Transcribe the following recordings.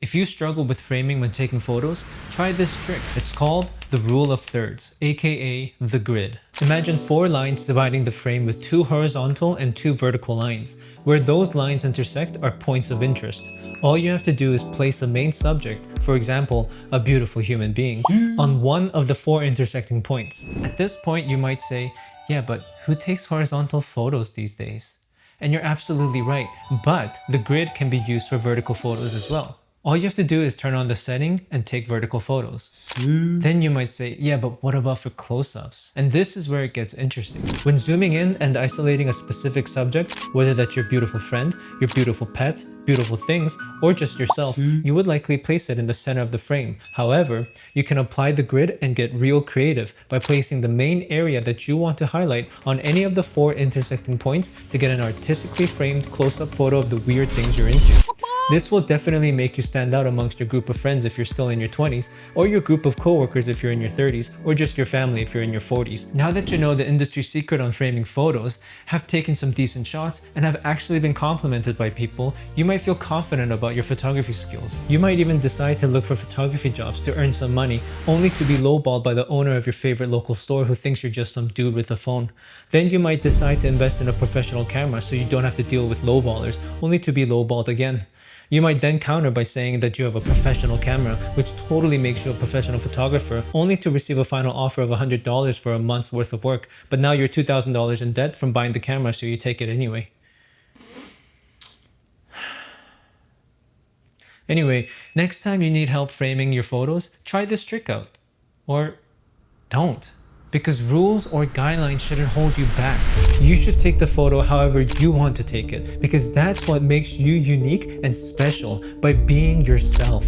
If you struggle with framing when taking photos, try this trick. It's called the rule of thirds, aka the grid. Imagine 4 lines dividing the frame with 2 horizontal and 2 vertical lines. Where those lines intersect are points of interest. All you have to do is place the main subject, for example, a beautiful human being, on one of the 4 intersecting points. At this point, you might say, yeah, but who takes horizontal photos these days? And you're absolutely right, but the grid can be used for vertical photos as well. All you have to do is turn on the setting and take vertical photos. Then you might say, yeah, but what about for close-ups? And this is where it gets interesting. When zooming in and isolating a specific subject, whether that's your beautiful friend, your beautiful pet, beautiful things, or just yourself, you would likely place it in the center of the frame. However, you can apply the grid and get real creative by placing the main area that you want to highlight on any of the 4 intersecting points to get an artistically framed close-up photo of the weird things you're into. This will definitely make you stand out amongst your group of friends if you're still in your 20s, or your group of coworkers if you're in your 30s, or just your family if you're in your 40s. Now that you know the industry secret on framing photos, have taken some decent shots, and have actually been complimented by people, you might feel confident about your photography skills. You might even decide to look for photography jobs to earn some money, only to be lowballed by the owner of your favorite local store who thinks you're just some dude with a phone. Then you might decide to invest in a professional camera so you don't have to deal with lowballers, only to be lowballed again. You might then counter by saying that you have a professional camera, which totally makes you a professional photographer, only to receive a final offer of $100 for a month's worth of work, but now you're $2,000 in debt from buying the camera, so you take it anyway. Anyway, next time you need help framing your photos, try this trick out. Or don't. Because rules or guidelines shouldn't hold you back. You should take the photo however you want to take it, because that's what makes you unique and special, by being yourself.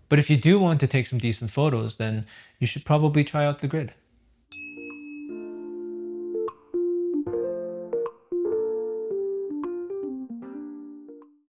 But if you do want to take some decent photos, then you should probably try out the grid.